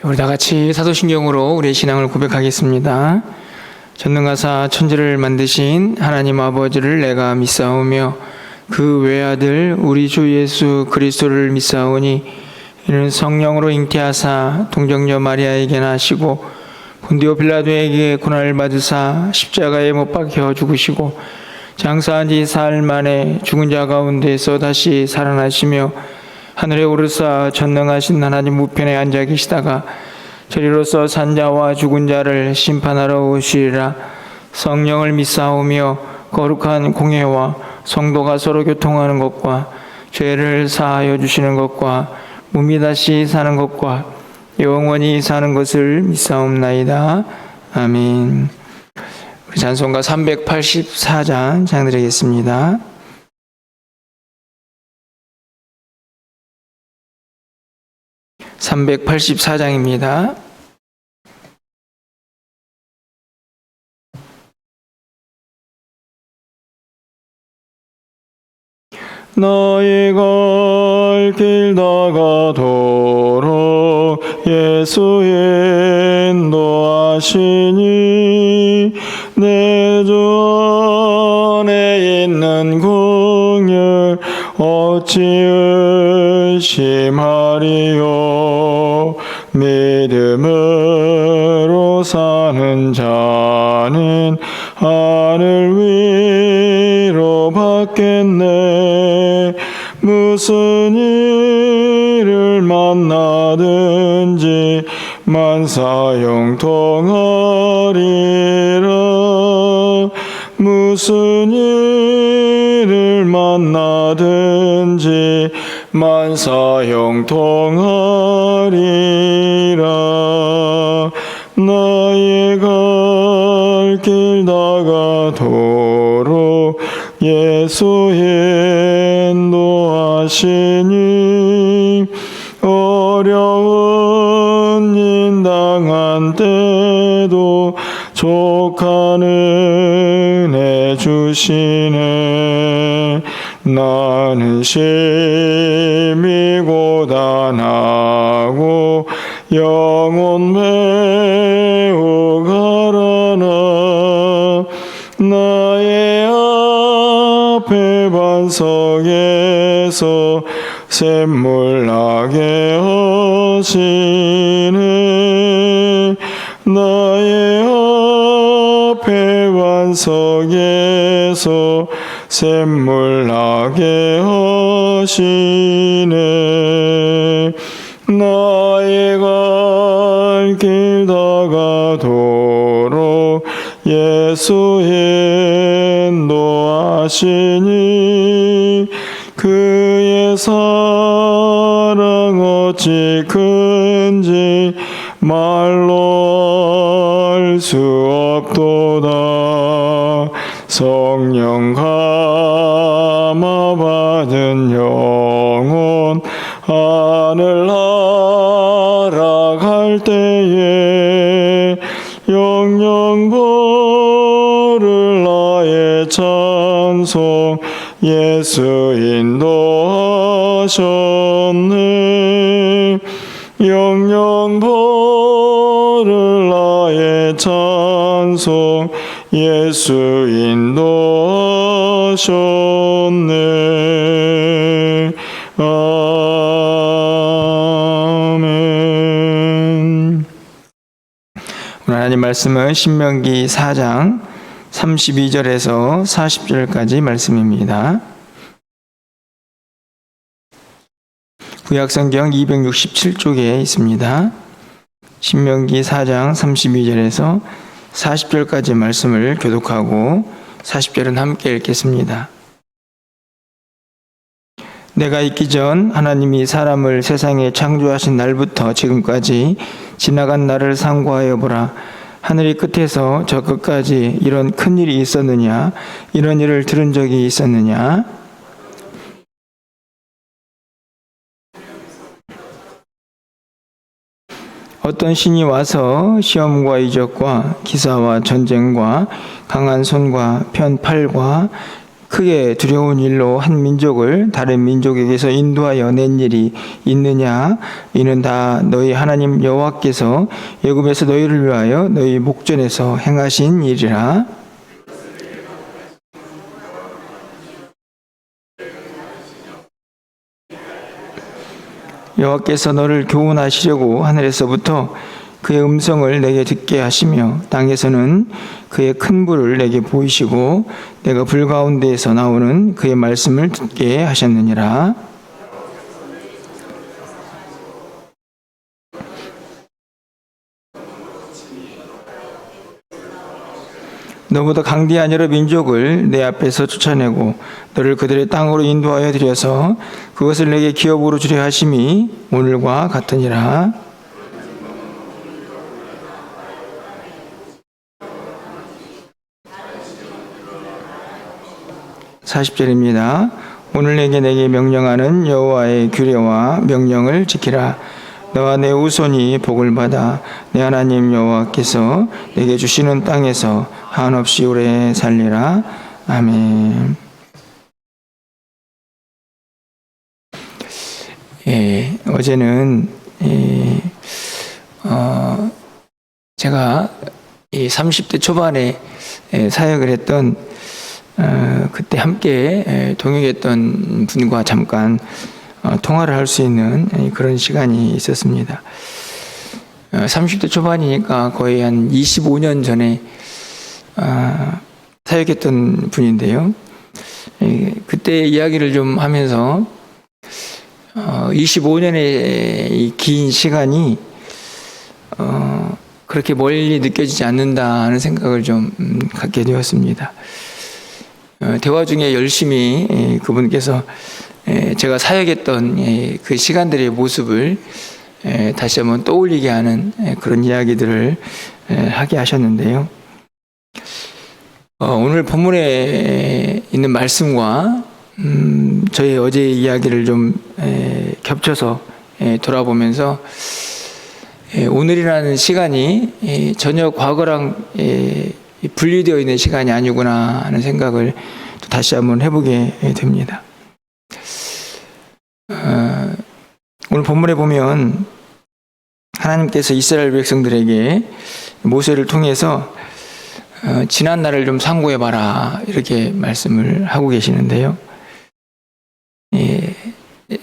우리 다 같이 사도신경으로 우리의 신앙을 고백하겠습니다. 전능하사 천지를 만드신 하나님 아버지를 내가 믿사오며 그 외아들 우리 주 예수 그리스도를 믿사오니 이는 성령으로 잉태하사 동정녀 마리아에게 나시고 본디오 빌라도에게 고난을 받으사 십자가에 못 박혀 죽으시고 장사한 지 사흘 만에 죽은 자 가운데서 다시 살아나시며 하늘에 오르사 전능하신 하나님 우편에 앉아 계시다가 저리로서 산자와 죽은 자를 심판하러 오시리라. 성령을 믿사오며 거룩한 공회와 성도가 서로 교통하는 것과 죄를 사하여 주시는 것과 몸이 다시 사는 것과 영원히 사는 것을 믿사옵나이다. 아멘. 우리 찬송가 384장 장드리겠습니다. (384장입니다) 너희 갈 길 다가도록 예수 인도하시니 내 주 안에 있는 긍휼 어찌 의심하리요. 믿음으로 사는 자는 하늘 위로 받겠네. 무슨 일을 만나든지 만사형통하리라. 무슨 일을 만나든지 만사형통하리라. 나의 갈 길 다가도록 예수 인도하시니 어려운 일 당한 때도 족한 은혜 주시네. 나는 심히 고단하고 영혼 매우 가라나. 나의 앞에 반석에서 샘물 나게 하시네. 나의 앞에 반석에서 샘물 나게 하시네. 나의 갈 길 다가도록 예수 인도하시니 그의 사랑 어찌 큰지 말로 알 수 없도다. 성령 감화 받은 영혼 하늘 날아갈 때에 영영 부를 나의 찬송 예수 인도하셨네. 영영 부를 나의 찬송 예수 인도하셨네. 아멘. 오늘 하나님 말씀은 신명기 4장 32절에서 40절까지 말씀입니다. 구약성경 267쪽에 있습니다. 신명기 4장 32절에서 40절까지 말씀을 교독하고 40절은 함께 읽겠습니다. 내가 있기 전 하나님이 사람을 세상에 창조하신 날부터 지금까지 지나간 날을 상고하여 보라. 하늘이 끝에서 저 끝까지 이런 큰 일이 있었느냐? 이런 일을 들은 적이 있었느냐? 어떤 신이 와서 시험과 이적과 기사와 전쟁과 강한 손과 편팔과 크게 두려운 일로 한 민족을 다른 민족에게서 인도하여 낸 일이 있느냐? 이는 다 너희 하나님 여호와께서 애굽에서 너희를 위하여 너희 목전에서 행하신 일이라. 여호와께서 너를 교훈하시려고 하늘에서부터 그의 음성을 내게 듣게 하시며 땅에서는 그의 큰 불을 내게 보이시고 내가 불 가운데에서 나오는 그의 말씀을 듣게 하셨느니라. 너보다 강대한 여러 민족을 내 앞에서 쫓아내고 너를 그들의 땅으로 인도하여 들여서 그것을 내게 기업으로 주려 하심이 오늘과 같으니라. 40절입니다. 오늘 내게 명령하는 여호와의 규례와 명령을 지키라. 너와 내 후손이 복을 받아 내 하나님 여호와께서 내게 주시는 땅에서 한없이 오래 살리라. 아멘. 어제는 제가 30대 초반에 사역을 했던 그때 함께 동역했던 분과 잠깐 통화를 할 수 있는 그런 시간이 있었습니다. 30대 초반이니까 거의 한 25년 전에 사역했던 분인데요. 그때 이야기를 좀 하면서 25년의 이 긴 시간이 그렇게 멀리 느껴지지 않는다 하는 생각을 좀 갖게 되었습니다. 대화 중에 열심히 그분께서 제가 사역했던 그 시간들의 모습을 다시 한번 떠올리게 하는 그런 이야기들을 하게 하셨는데요. 오늘 본문에 있는 말씀과 저의 어제의 이야기를 좀 겹쳐서 돌아보면서 오늘이라는 시간이 전혀 과거랑 분리되어 있는 시간이 아니구나 하는 생각을 또 다시 한번 해보게 됩니다. 오늘 본문에 보면 하나님께서 이스라엘 백성들에게 모세를 통해서 지난 날을 좀 상고해봐라 이렇게 말씀을 하고 계시는데요.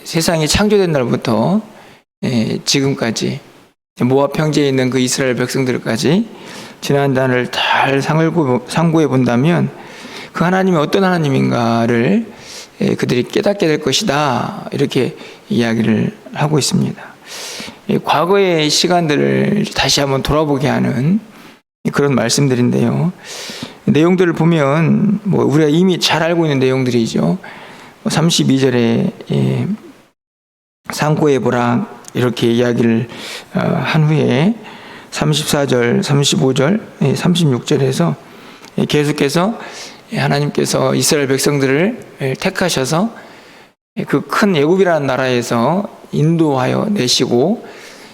세상이 창조된 날부터 지금까지 모압 평지에 있는 그 이스라엘 백성들까지 지난 날을 잘 상고해 본다면 그 하나님이 어떤 하나님인가를 그들이 깨닫게 될 것이다 이렇게 이야기를 하고 있습니다. 과거의 시간들을 다시 한번 돌아보게 하는 그런 말씀들인데요. 내용들을 보면 우리가 이미 잘 알고 있는 내용들이죠. 32절에 상고해 보라 이렇게 이야기를 한 후에 34절, 35절, 36절에서 계속해서 하나님께서 이스라엘 백성들을 택하셔서 그 큰 애굽이라는 나라에서 인도하여 내시고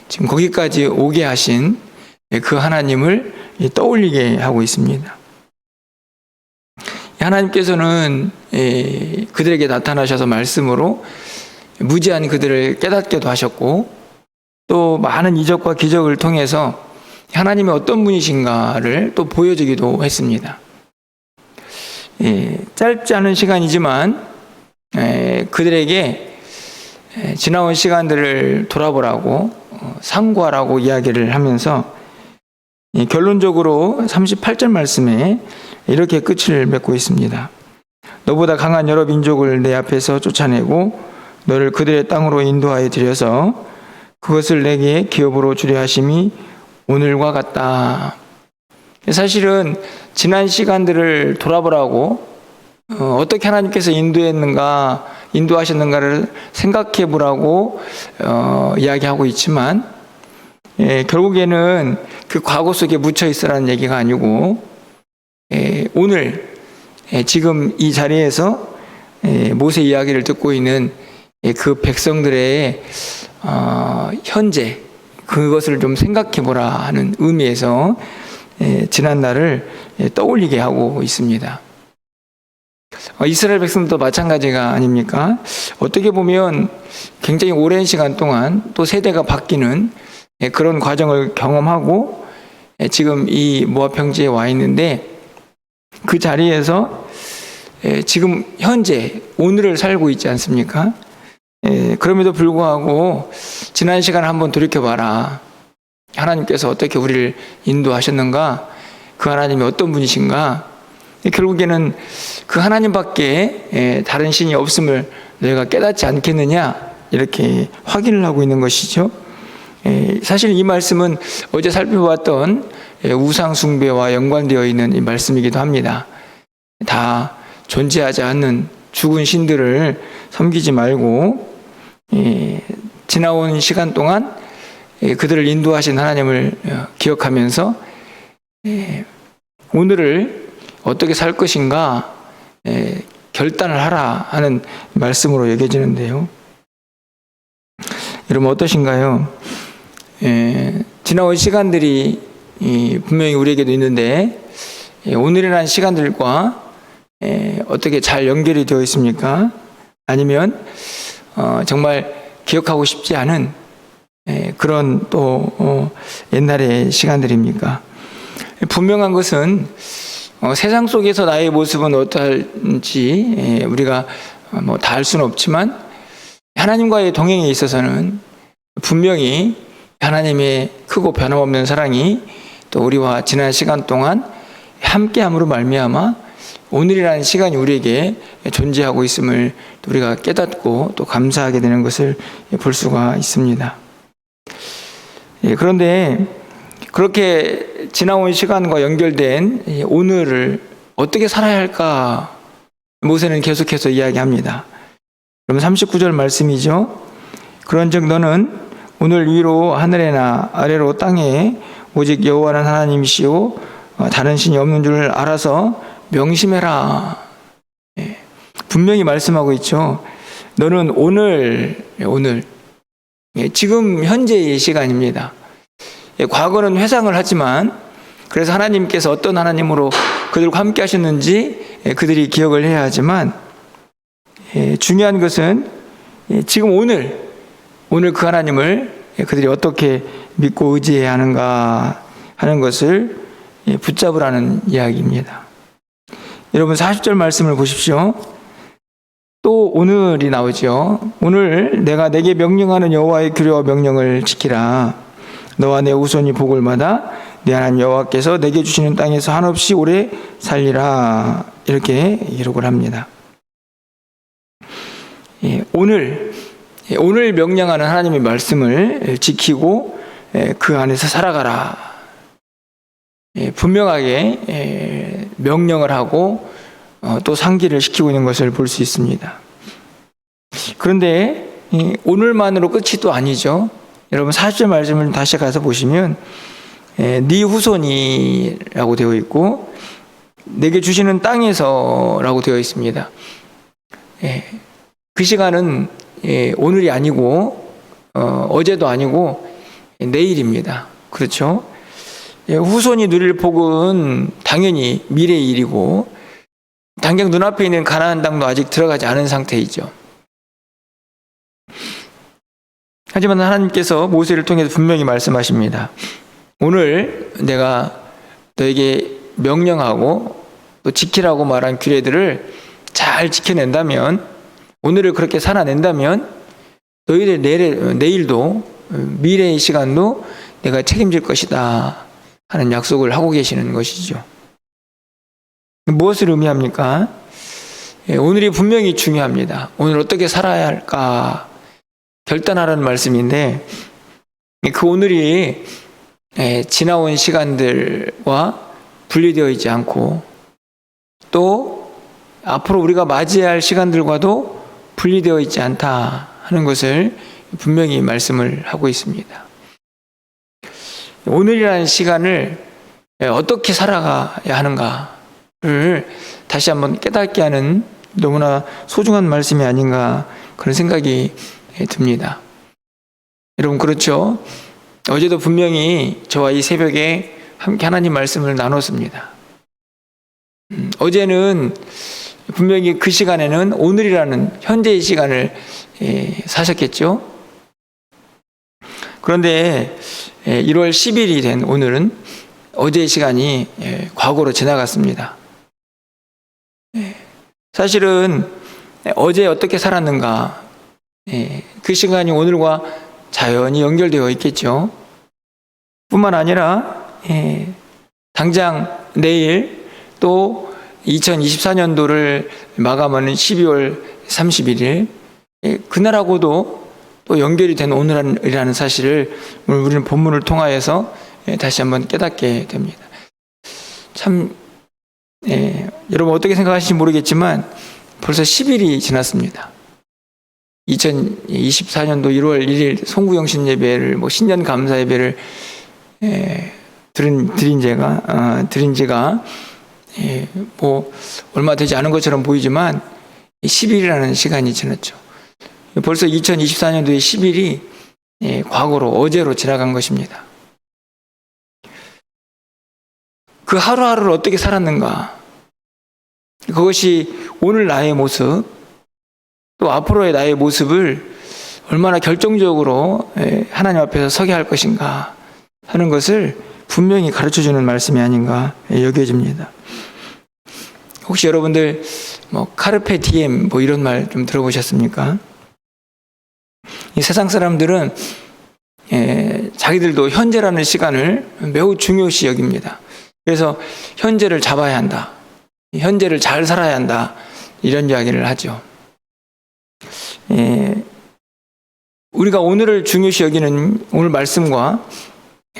지금 거기까지 오게 하신 그 하나님을 떠올리게 하고 있습니다. 하나님께서는 그들에게 나타나셔서 말씀으로 무지한 그들을 깨닫게도 하셨고 또 많은 이적과 기적을 통해서 하나님이 어떤 분이신가를 또 보여주기도 했습니다. 짧지 않은 시간이지만 그들에게 지나온 시간들을 돌아보라고 상고하라고 이야기를 하면서 결론적으로 38절 말씀에 이렇게 끝을 맺고 있습니다. 너보다 강한 여러 민족을 내 앞에서 쫓아내고 너를 그들의 땅으로 인도하여 들여서 그것을 내게 기업으로 주려 하심이 오늘과 같다. 사실은 지난 시간들을 돌아보라고 어떻게 하나님께서 인도하셨는가를 생각해 보라고 이야기하고 있지만 결국에는 그 과거 속에 묻혀 있으라는 얘기가 아니고 오늘 지금 이 자리에서 모세 이야기를 듣고 있는 그 백성들의 현재 그것을 좀 생각해 보라 하는 의미에서 지난 날을 떠올리게 하고 있습니다. 이스라엘 백성도 마찬가지가 아닙니까? 어떻게 보면 굉장히 오랜 시간 동안 또 세대가 바뀌는 그런 과정을 경험하고 지금 이 모압 평지에 와 있는데, 그 자리에서 지금 현재 오늘을 살고 있지 않습니까? 그럼에도 불구하고 지난 시간 한번 돌이켜봐라. 하나님께서 어떻게 우리를 인도하셨는가? 그 하나님이 어떤 분이신가? 결국에는 그 하나님밖에 다른 신이 없음을 너희가 깨닫지 않겠느냐? 이렇게 확인을 하고 있는 것이죠. 사실 이 말씀은 어제 살펴봤던 우상 숭배와 연관되어 있는 이 말씀이기도 합니다. 다 존재하지 않는 죽은 신들을 섬기지 말고 지나온 시간 동안 그들을 인도하신 하나님을 기억하면서 오늘을 어떻게 살 것인가 결단을 하라 하는 말씀으로 여겨지는데요. 여러분 어떠신가요? 지나온 시간들이 분명히 우리에게도 있는데 오늘이라는 시간들과 어떻게 잘 연결이 되어 있습니까? 아니면 정말 기억하고 싶지 않은 그런 또 옛날의 시간들입니까? 분명한 것은 세상 속에서 나의 모습은 어떨지 우리가 다 알 수는 없지만 하나님과의 동행에 있어서는 분명히 하나님의 크고 변함없는 사랑이 또 우리와 지난 시간 동안 함께함으로 말미암아 오늘이라는 시간이 우리에게 존재하고 있음을 우리가 깨닫고 또 감사하게 되는 것을 볼 수가 있습니다. 그런데 그렇게 지나온 시간과 연결된 오늘을 어떻게 살아야 할까? 모세는 계속해서 이야기합니다. 그럼 39절 말씀이죠. 그런즉 너는 오늘 위로 하늘에나 아래로 땅에 오직 여호와는 하나님이시오 다른 신이 없는 줄 알아서 명심해라. 분명히 말씀하고 있죠. 너는 오늘 지금 현재의 시간입니다. 과거는 회상을 하지만 그래서 하나님께서 어떤 하나님으로 그들과 함께 하셨는지 그들이 기억을 해야 하지만 중요한 것은 지금 오늘 그 하나님을 그들이 어떻게 믿고 의지해야 하는가 하는 것을 붙잡으라는 이야기입니다. 여러분 40절 말씀을 보십시오. 또 오늘이 나오죠. 오늘 내가 내게 명령하는 여호와의 규례와 명령을 지키라. 너와 내 후손이 복을 받아 내 하나님 여호와께서 내게 주시는 땅에서 한없이 오래 살리라. 이렇게 기록을 합니다. 오늘 명령하는 하나님의 말씀을 지키고 그 안에서 살아가라. 분명하게 명령을 하고 또 상기를 시키고 있는 것을 볼 수 있습니다. 그런데 오늘만으로 끝이 또 아니죠. 여러분 40절 말씀을 다시 가서 보시면 네 후손이라고 되어 있고 내게 주시는 땅에서라고 되어 있습니다. 그 시간은 오늘이 아니고 어제도 아니고 내일입니다. 그렇죠? 후손이 누릴 복은 당연히 미래의 일이고 당장 눈앞에 있는 가나안 땅도 아직 들어가지 않은 상태이죠. 하지만 하나님께서 모세를 통해서 분명히 말씀하십니다. 오늘 내가 너에게 명령하고 또 지키라고 말한 규례들을 잘 지켜낸다면 오늘을 그렇게 살아낸다면 너희들 내일도 미래의 시간도 내가 책임질 것이다 하는 약속을 하고 계시는 것이죠. 무엇을 의미합니까? 오늘이 분명히 중요합니다. 오늘 어떻게 살아야 할까 결단하라는 말씀인데 그 오늘이 지나온 시간들과 분리되어 있지 않고 또 앞으로 우리가 맞이해야 할 시간들과도 분리되어 있지 않다 하는 것을 분명히 말씀을 하고 있습니다. 오늘이라는 시간을 어떻게 살아가야 하는가를 다시 한번 깨닫게 하는 너무나 소중한 말씀이 아닌가 그런 생각이 듭니다. 여러분 그렇죠? 어제도 분명히 저와 이 새벽에 함께 하나님 말씀을 나눴습니다. 어제는 분명히 그 시간에는 오늘이라는 현재의 시간을 사셨겠죠. 그런데 1월 10일이 된 오늘은 어제의 시간이 과거로 지나갔습니다. 사실은 어제 어떻게 살았는가, 그 시간이 오늘과 자연히 연결되어 있겠죠. 뿐만 아니라 당장 내일 또 2024년도를 마감하는 12월 31일 그날하고도 또 연결이 된 오늘이라는 사실을 우리는 본문을 통하여서 다시 한번 깨닫게 됩니다. 참 여러분 어떻게 생각하실지 모르겠지만 벌써 10일이 지났습니다. 2024년도 1월 1일 송구영신 예배를 신년 감사 예배를 드린 지가 얼마 되지 않은 것처럼 보이지만 10일이라는 시간이 지났죠. 벌써 2024년도의 10일이 과거로 어제로 지나간 것입니다. 그 하루하루를 어떻게 살았는가, 그것이 오늘 나의 모습, 또 앞으로의 나의 모습을 얼마나 결정적으로 하나님 앞에서 서게 할 것인가 하는 것을 분명히 가르쳐주는 말씀이 아닌가 여겨집니다. 혹시 여러분들 카르페 디엠 이런 말 좀 들어보셨습니까? 이 세상 사람들은 자기들도 현재라는 시간을 매우 중요시 여깁니다. 그래서 현재를 잡아야 한다, 현재를 잘 살아야 한다, 이런 이야기를 하죠. 우리가 오늘을 중요시 여기는 오늘 말씀과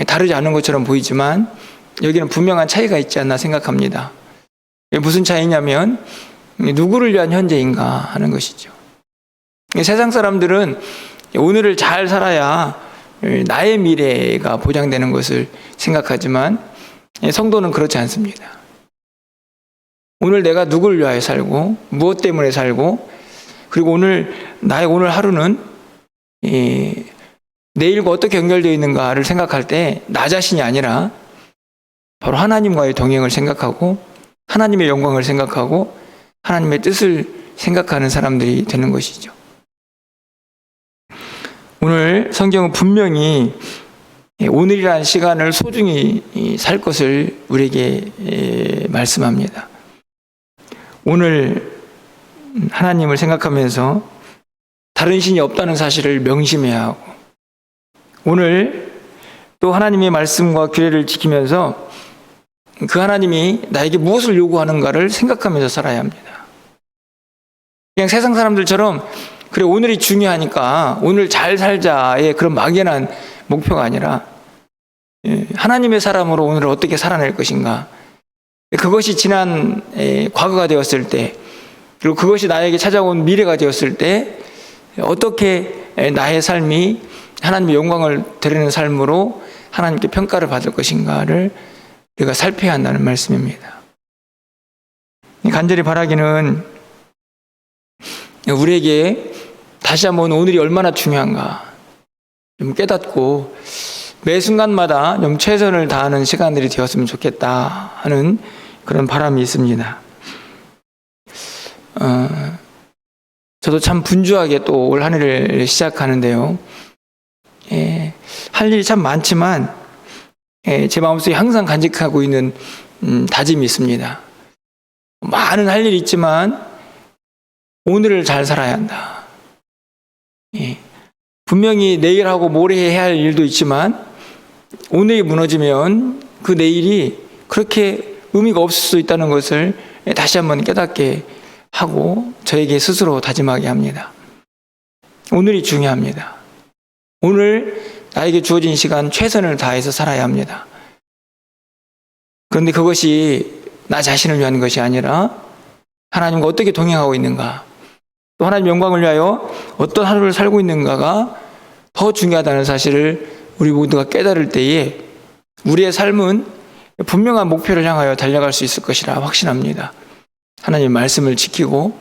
다르지 않은 것처럼 보이지만 여기는 분명한 차이가 있지 않나 생각합니다. 무슨 차이냐면 누구를 위한 현재인가 하는 것이죠. 세상 사람들은 오늘을 잘 살아야 나의 미래가 보장되는 것을 생각하지만 성도는 그렇지 않습니다. 오늘 내가 누구를 위하여 살고 무엇 때문에 살고, 그리고 나의 오늘 하루는 내일과 어떻게 연결되어 있는가를 생각할 때 나 자신이 아니라 바로 하나님과의 동행을 생각하고 하나님의 영광을 생각하고 하나님의 뜻을 생각하는 사람들이 되는 것이죠. 오늘 성경은 분명히 오늘이라는 시간을 소중히 살 것을 우리에게 말씀합니다. 오늘 하나님을 생각하면서 다른 신이 없다는 사실을 명심해야 하고, 오늘 또 하나님의 말씀과 규례를 지키면서 그 하나님이 나에게 무엇을 요구하는가를 생각하면서 살아야 합니다. 그냥 세상 사람들처럼 그래 오늘이 중요하니까 오늘 잘 살자의 그런 막연한 목표가 아니라 하나님의 사람으로 오늘을 어떻게 살아낼 것인가, 그것이 지난 과거가 되었을 때, 그리고 그것이 나에게 찾아온 미래가 되었을 때 어떻게 나의 삶이 하나님의 영광을 드리는 삶으로 하나님께 평가를 받을 것인가를 우리가 살펴야 한다는 말씀입니다. 간절히 바라기는 우리에게 다시 한번 오늘이 얼마나 중요한가 좀 깨닫고 매 순간마다 좀 최선을 다하는 시간들이 되었으면 좋겠다 하는 그런 바람이 있습니다. 저도 참 분주하게 또 올 한 해를 시작하는데요. 할 일이 참 많지만 제 마음속에 항상 간직하고 있는 다짐이 있습니다. 많은 할 일이 있지만 오늘을 잘 살아야 한다. 분명히 내일하고 모레 해야 할 일도 있지만 오늘이 무너지면 그 내일이 그렇게 의미가 없을 수 있다는 것을 다시 한번 깨닫게 하고 저에게 스스로 다짐하게 합니다. 오늘이 중요합니다. 오늘 나에게 주어진 시간 최선을 다해서 살아야 합니다. 그런데 그것이 나 자신을 위한 것이 아니라 하나님과 어떻게 동행하고 있는가, 또 하나님 영광을 위하여 어떤 하루를 살고 있는가가 더 중요하다는 사실을 우리 모두가 깨달을 때에 우리의 삶은 분명한 목표를 향하여 달려갈 수 있을 것이라 확신합니다. 하나님의 말씀을 지키고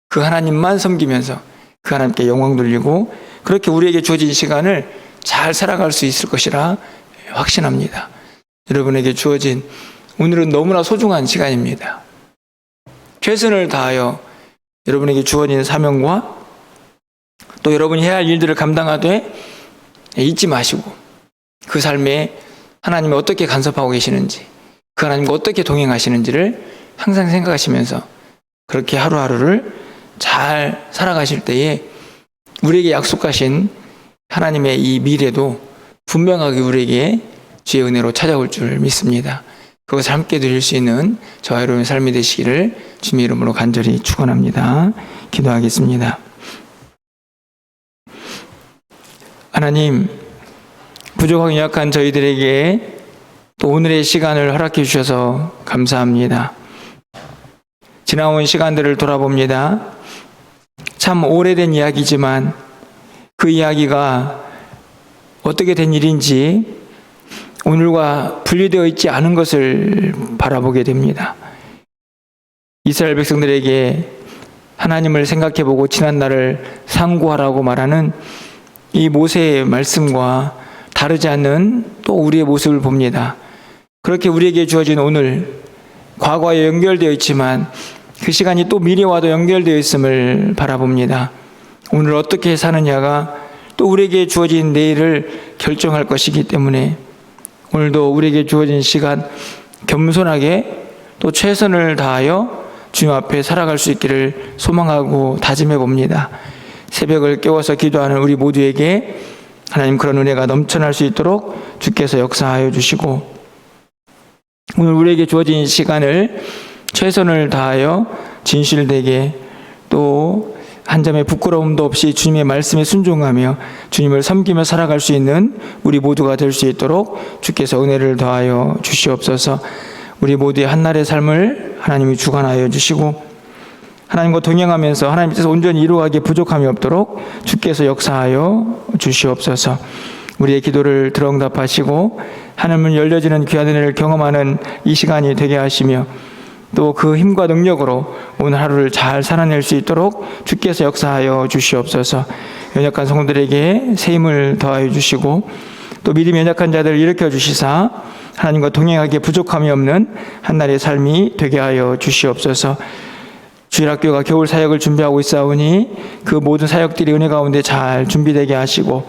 그 하나님만 섬기면서 그 하나님께 영광 돌리고 그렇게 우리에게 주어진 시간을 잘 살아갈 수 있을 것이라 확신합니다. 여러분에게 주어진 오늘은 너무나 소중한 시간입니다. 최선을 다하여 여러분에게 주어진 사명과 또 여러분이 해야 할 일들을 감당하되 잊지 마시고 그 삶에 하나님이 어떻게 간섭하고 계시는지, 그 하나님과 어떻게 동행하시는지를 항상 생각하시면서 그렇게 하루하루를 잘 살아가실 때에 우리에게 약속하신 하나님의 이 미래도 분명하게 우리에게 주의 은혜로 찾아올 줄 믿습니다. 그것을 함께 누릴 수 있는 저와 여러분의 삶이 되시기를 주님의 이름으로 간절히 축원합니다. 기도하겠습니다. 하나님, 부족하고 약한 저희들에게 또 오늘의 시간을 허락해 주셔서 감사합니다. 지나온 시간들을 돌아봅니다. 참 오래된 이야기지만 그 이야기가 어떻게 된 일인지 오늘과 분리되어 있지 않은 것을 바라보게 됩니다. 이스라엘 백성들에게 하나님을 생각해보고 지난날을 상고하라고 말하는 이 모세의 말씀과 다르지 않는 또 우리의 모습을 봅니다. 그렇게 우리에게 주어진 오늘, 과거에 연결되어 있지만 그 시간이 또 미래와도 연결되어 있음을 바라봅니다. 오늘 어떻게 사느냐가 또 우리에게 주어진 내일을 결정할 것이기 때문에 오늘도 우리에게 주어진 시간 겸손하게 또 최선을 다하여 주님 앞에 살아갈 수 있기를 소망하고 다짐해 봅니다. 새벽을 깨워서 기도하는 우리 모두에게 하나님 그런 은혜가 넘쳐날 수 있도록 주께서 역사하여 주시고 오늘 우리에게 주어진 시간을 최선을 다하여 진실되게 또 한 점의 부끄러움도 없이 주님의 말씀에 순종하며 주님을 섬기며 살아갈 수 있는 우리 모두가 될 수 있도록 주께서 은혜를 더하여 주시옵소서. 우리 모두의 한날의 삶을 하나님이 주관하여 주시고 하나님과 동행하면서 하나님 뜻을 온전히 이루어가기에 부족함이 없도록 주께서 역사하여 주시옵소서. 우리의 기도를 들어응답하시고 하늘문 열려지는 귀한 은혜를 경험하는 이 시간이 되게 하시며 또 그 힘과 능력으로 오늘 하루를 잘 살아낼 수 있도록 주께서 역사하여 주시옵소서. 연약한 성도들에게 새 힘을 더하여 주시고 또 믿음이 연약한 자들을 일으켜 주시사 하나님과 동행하기에 부족함이 없는 한날의 삶이 되게 하여 주시옵소서. 주일학교가 겨울 사역을 준비하고 있사오니 그 모든 사역들이 은혜 가운데 잘 준비되게 하시고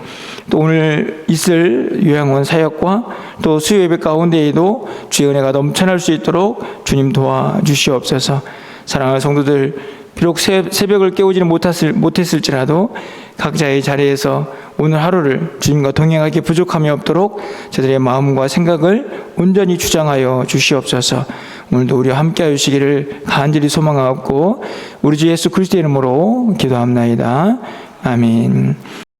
또 오늘 있을 요양원 사역과 또 수요 예배 가운데에도 주의 은혜가 넘쳐날 수 있도록 주님 도와주시옵소서. 사랑하는 성도들, 비록 새벽을 깨우지는 못했을지라도 각자의 자리에서 오늘 하루를 주님과 동행하기에 부족함이 없도록 저들의 마음과 생각을 온전히 주장하여 주시옵소서. 오늘도 우리와 함께하여 주시기를 간절히 소망하옵고 우리 주 예수 그리스도의 이름으로 기도합나이다. 아멘.